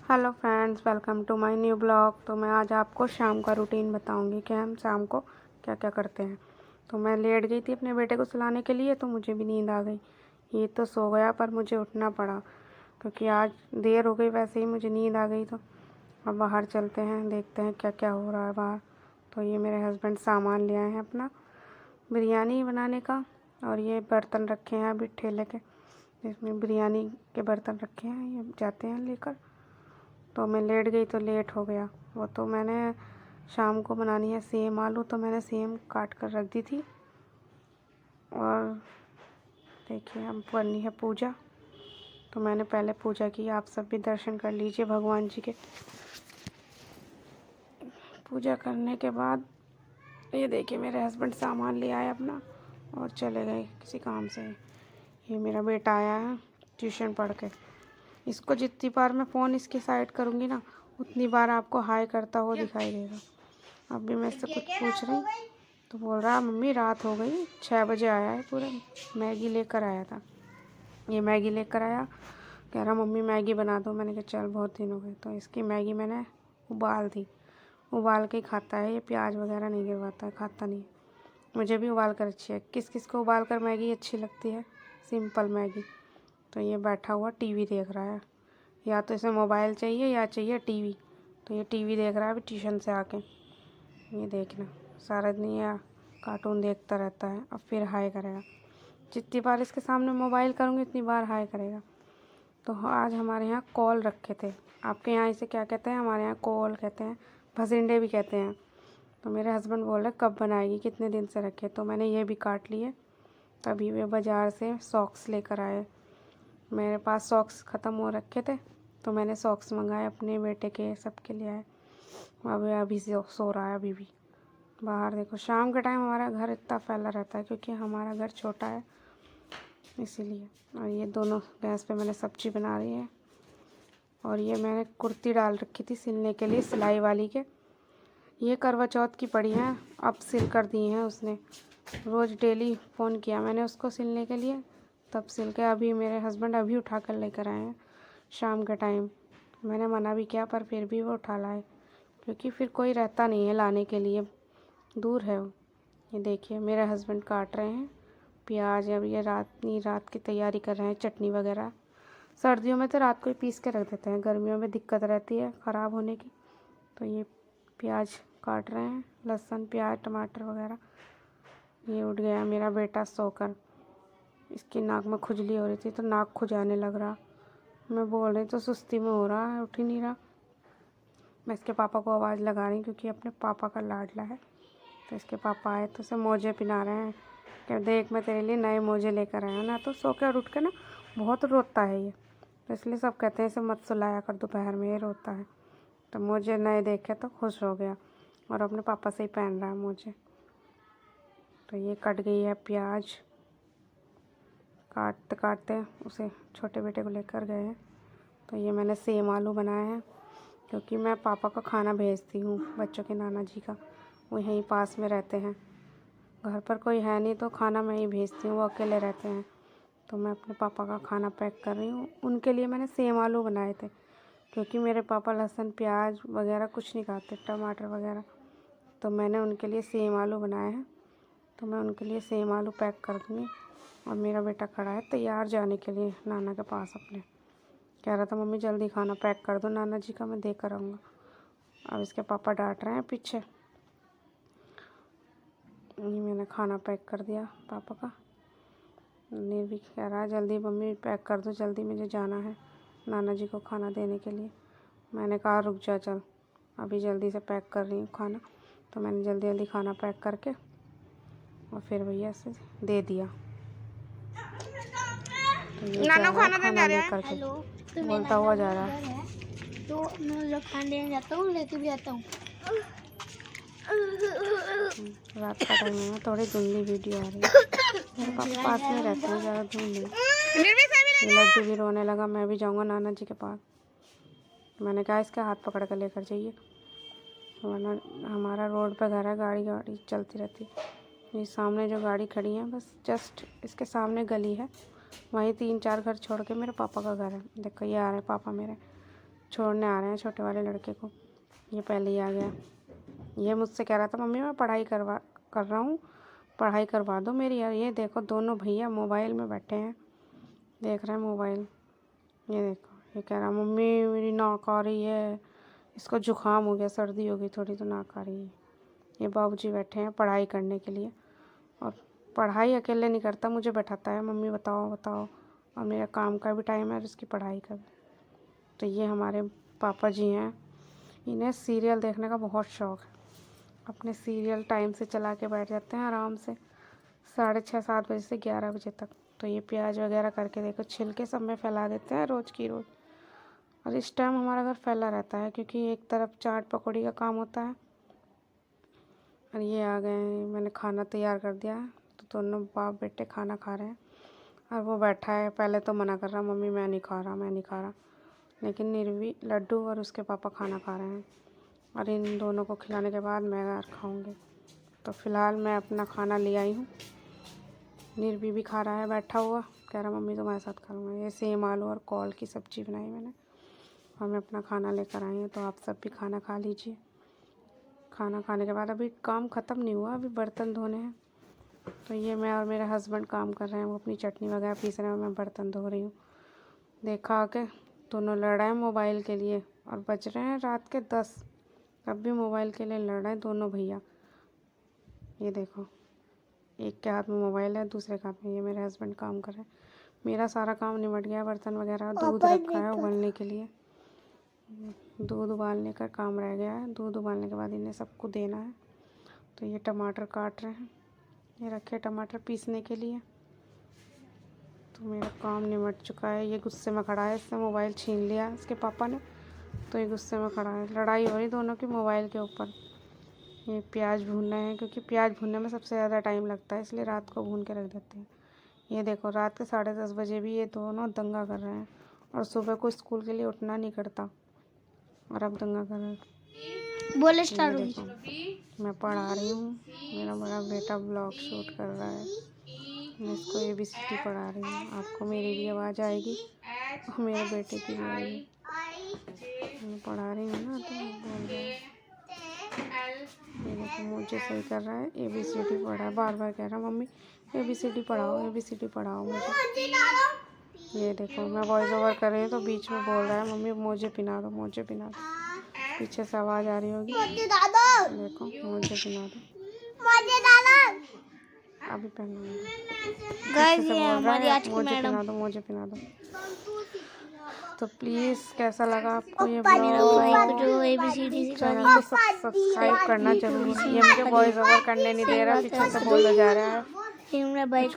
Hello friends, welcome to my new blog. तो मैं आज आपको शाम का रूटीन बताऊंगी कि हम शाम को क्या क्या करते हैं। तो मैं लेट गई थी अपने बेटे को सुलाने के लिए, तो मुझे भी नींद आ गई। ये तो सो गया पर मुझे उठना पड़ा क्योंकि आज देर हो गई। वैसे ही मुझे नींद आ गई। तो अब बाहर चलते हैं, देखते हैं क्या क्या हो रहा है बाहर। तो ये मेरे हस्बैंड सामान ले आए हैं अपना बिरयानी बनाने का, और ये बर्तन रखे हैं अभी ठेले के, जिसमें बिरयानी के बर्तन रखे हैं। ये जाते हैं लेकर। तो मैं लेट गई तो लेट हो गया। वो तो मैंने शाम को बनानी है सेम आलू, तो मैंने सेम काट कर रख दी थी। और देखिए हम करनी है पूजा। तो मैंने पहले पूजा की, आप सब भी दर्शन कर लीजिए भगवान जी के। पूजा करने के बाद ये देखिए मेरे हस्बैंड सामान ले आए अपना और चले गए किसी काम से। ये मेरा बेटा आया है ट्यूशन पढ़ के। इसको जितनी बार मैं फ़ोन इसकी साइड करूँगी ना, उतनी बार आपको हाय करता हुआ दिखाई देगा। अब भी मैं इससे कुछ पूछ रही तो बोल रहा मम्मी रात हो गई, 6 बजे आया है पूरा। मैगी लेकर आया था, ये मैगी लेकर आया, कह रहा मम्मी मैगी बना दो। मैंने कहा चल बहुत दिन हो गए। तो इसकी मैगी मैंने उबाल दी, उबाल के ही खाता है ये, प्याज वगैरह नहीं गिरवाता है, खाता नहीं। मुझे भी उबाल कर अच्छी है। किस किस को उबाल कर मैगी अच्छी लगती है, सिंपल मैगी। तो ये बैठा हुआ टीवी देख रहा है, या तो इसे मोबाइल चाहिए या चाहिए टीवी। तो ये टीवी देख रहा है अभी ट्यूशन से आके। ये देखना सारा दिन ये कार्टून देखता रहता है। अब फिर हाय करेगा, जितनी बार इसके सामने मोबाइल करूँगी उतनी बार हाय करेगा। तो आज हमारे यहाँ कॉल रखे थे। आपके यहाँ इसे क्या कहते हैं? हमारे यहाँ कॉल कहते हैं, भसिंडे भी कहते हैं। तो मेरे हस्बैंड बोल रहे कब बनाएगी, कितने दिन से रखे। तो मैंने ये भी काट लिए। तभी वे बाज़ार से सॉक्स लेकर आए। मेरे पास सॉक्स ख़त्म हो रखे थे तो मैंने सॉक्स मंगाए अपने बेटे के, सबके लिए आए। अभी से सो रहा है अभी भी। बाहर देखो, शाम के टाइम हमारा घर इतना फैला रहता है क्योंकि हमारा घर छोटा है इसीलिए। और ये दोनों गैस पे मैंने सब्जी बना रही है। और ये मैंने कुर्ती डाल रखी थी सिलने के लिए, सिलाई वाली के। ये करवा चौथ की पड़ी हैं, अब सिल कर दी हैं उसने। रोज़ डेली फ़ोन किया मैंने उसको सिलने के लिए, तब सिल के अभी मेरे हस्बैंड अभी उठा कर लेकर आए हैं शाम के टाइम। मैंने मना भी किया पर फिर भी वो उठा लाए, क्योंकि फिर कोई रहता नहीं है लाने के लिए, दूर है वो। ये देखिए मेरे हस्बैंड काट रहे हैं प्याज। अब ये रात की तैयारी कर रहे हैं, चटनी वगैरह। सर्दियों में तो रात को ही पीस के रख देते हैं, गर्मियों में दिक्कत रहती है ख़राब होने की। तो ये प्याज काट रहे हैं, लहसुन प्याज टमाटर वगैरह। ये उठ गया मेरा बेटा सोकर, इसकी नाक में खुजली हो रही थी तो नाक खुजाने लग रहा। मैं बोल रही तो सुस्ती में हो रहा है, उठ ही नहीं रहा। मैं इसके पापा को आवाज़ लगा रही क्योंकि अपने पापा का लाडला है। तो इसके पापा आए तो उसे मोजे पिला रहे हैं कि देख मैं तेरे लिए नए मोजे लेकर आया ना। तो सो के और उठ के ना बहुत रोता है ये, तो इसलिए सब कहते हैं इसे मत सुलाया कर दोपहर में, ये रोता है। तो मोजे नए देखे तो खुश हो गया और अपने पापा से ही पहन रहा है मोजे। तो ये कट गई है प्याज, काटते काटते उसे छोटे बेटे को लेकर गए हैं। तो ये मैंने सेम आलू बनाए हैं क्योंकि मैं पापा का खाना भेजती हूँ, बच्चों के नाना जी का, वो यहीं पास में रहते हैं। घर पर कोई है नहीं तो खाना मैं ही भेजती हूँ, वो अकेले रहते हैं। तो मैं अपने पापा का खाना पैक कर रही हूँ। उनके लिए मैंने सेम आलू बनाए थे क्योंकि मेरे पापा लहसुन प्याज वगैरह कुछ नहीं खाते, टमाटर वगैरह। तो मैंने उनके लिए सेम आलू बनाए हैं। तो मैं उनके लिए सेम आलू पैक कर दूँगी। और मेरा बेटा खड़ा है तैयार जाने के लिए नाना के पास अपने, कह रहा था मम्मी जल्दी खाना पैक कर दो नाना जी का, मैं दे कर आऊँगा। अब इसके पापा डांट रहे हैं पीछे। ये मैंने खाना पैक कर दिया पापा का। निर्भी कह रहा है जल्दी मम्मी पैक कर दो, जल्दी मुझे जाना है नाना जी को खाना देने के लिए। मैंने कहा रुक जा चल, अभी जल्दी से पैक कर रही हूँ खाना। तो मैंने जल्दी जल्दी खाना पैक करके और फिर भैया से दे दिया। तो ये जा रहा है खाना लेकर के, बोलता हुआ जा रहा है। तो मैं जब खाना देने जाता हूँ लेके भी आता हूँ। रात का टाइम है, थोड़ी धुंधली वीडियो आ रही है। मेरे पापा पास में रहते हैं, ज़्यादा दूर नहीं। ये लड्डू भी रोने लगा, मैं भी जाऊँगा नाना जी के पास। मैंने कहा इसके हाथ पकड़ कर लेकर जाइए, वरना हमारा रोड पे घर है, गाड़ी चलती रहती है। ये सामने जो गाड़ी खड़ी है बस जस्ट इसके सामने गली है, वहीं 3-4 घर छोड़ के मेरे पापा का घर है। देखो ये आ रहे हैं पापा मेरे। छोड़ने आ रहे हैं छोटे वाले लड़के को। ये पहले ही आ गया। ये मुझसे कह रहा था मम्मी मैं कर रहा हूँ, पढ़ाई करवा दो मेरी। यार ये देखो दोनों भैया मोबाइल में बैठे हैं, देख रहे हैं मोबाइल। ये देखो ये कह रहा मम्मी मेरी नाक आ रही है, इसको जुकाम हो गया, सर्दी हो गई थोड़ी तो नाक आ रही है। ये बाबूजी बैठे हैं पढ़ाई करने के लिए, और पढ़ाई अकेले नहीं करता, मुझे बैठाता है मम्मी बताओ बताओ, और मेरा काम का भी टाइम है और इसकी पढ़ाई का भी। तो ये हमारे पापा जी हैं, इन्हें सीरियल देखने का बहुत शौक़ है। अपने सीरियल टाइम से चला के बैठ जाते हैं आराम से 6:30-7 बजे से 11 बजे तक। तो ये प्याज वगैरह करके देखो छिलके सब में फैला देते हैं रोज़ की रोज़। और इस टाइम हमारा घर फैला रहता है क्योंकि एक तरफ चाट पकौड़ी का काम होता है। और ये आ गए हैं, मैंने खाना तैयार कर दिया है, तो दोनों बाप बेटे खाना खा रहे हैं। और वो बैठा है, पहले तो मना कर रहा मम्मी मैं नहीं खा रहा, लेकिन निर्वी, लड्डू और उसके पापा खाना खा रहे हैं। और इन दोनों को खिलाने के बाद मैं खाऊंगी। तो फ़िलहाल मैं अपना खाना ले आई हूँ। निर्वी भी खा रहा है बैठा हुआ, कह रहा मम्मी तुम्हारे साथ खाऊंगा। ये सेम आलू और कॉल की सब्ज़ी बनाई मैंने, और मैं अपना खाना लेकर आई हूँ। तो आप सब भी खाना खा लीजिए। खाना खाने के बाद अभी काम ख़त्म नहीं हुआ, अभी बर्तन धोने हैं। तो ये मैं और मेरे हस्बैंड काम कर रहे हैं, वो अपनी चटनी वगैरह पीस रहे हैं और मैं बर्तन धो रही हूँ। देखा आके दोनों लड़ रहे हैं मोबाइल के लिए, और बज रहे हैं रात के 10, तब भी मोबाइल के लिए लड़ रहे हैं दोनों भैया। ये देखो एक के हाथ में मोबाइल है, दूसरे के हाथ में ये मेरे हस्बैंड काम कर रहे हैं। मेरा सारा काम निपट गया, बर्तन वगैरह, दूध रखा है उबलने के लिए, दूध उबालने का काम रह गया है। दूध उबालने के बाद इन्हें सबको देना है। तो ये टमाटर काट रहे हैं, ये रखे टमाटर पीसने के लिए। तो मेरा काम निपट चुका है। ये गुस्से में खड़ा है, इससे मोबाइल छीन लिया इसके पापा ने, तो ये गुस्से में खड़ा है। लड़ाई हो रही दोनों की मोबाइल के ऊपर। ये प्याज भून रहे हैं, क्योंकि प्याज भूनने में सबसे ज़्यादा टाइम लगता है, इसलिए रात को भून के रख देते हैं। ये देखो रात के 10:30 बजे भी ये दोनों दंगा कर रहे हैं, और सुबह को स्कूल के लिए उठना नहीं करता, और अब दंगा कर रहे हैं। बोले ये स्टार देखो मैं पढ़ा रही हूँ, मेरा बड़ा बेटा ब्लॉग शूट कर रहा है, मैं इसको ABCD पढ़ा रही हूँ। आपको मेरी भी आवाज़ आएगी और मेरे बेटे की भी आएगी। मैं पढ़ा रही हूँ ना, तो बोल रहा है। ये देखो मुझे सही कर रहा है, ABCD पढ़ा है, बार बार कह रहा है मम्मी ABCD पढ़ाओ, ABCD पढ़ाओ मुझे। ये देखो मैं वॉइस ओवर कर रही हूँ तो बीच में बोल रहा है मम्मी मुझे पिला दो, मुझे पिला दो। पीछे से आवाज़ आ रही होगी, देखो मुझे पिला दो, अभी पहना गाइस से ये बोल रहा हमारी है आज की मुझे मैडम। पिला दो, मुझे पिला दो। तो प्लीज़ कैसा लगा आपको ये मेरा भाई को ब्लॉग? जो ABCD सिखा चैनल को सब्सक्राइब करना जरूरी है। ये मुझे वॉइस ओवर करने नहीं दे रहा, पीछे से बोला जा रहा है। दी, मेरा भाई को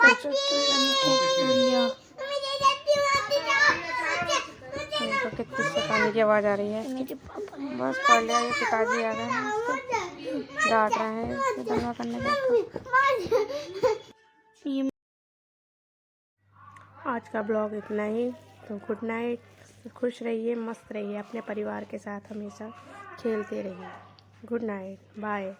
तो कितनी सताने की आवाज़ आ रही है। मेरे पापा ने बस पढ़ लिया, ये पिताजी आ गए हैं इसके, डांट रहे हैं इसके दंगा करने के। आज का ब्लॉग इतना ही। तो गुड नाइट, खुश रहिए, मस्त रहिए, अपने परिवार के साथ हमेशा खेलते रहिए। Good night, bye.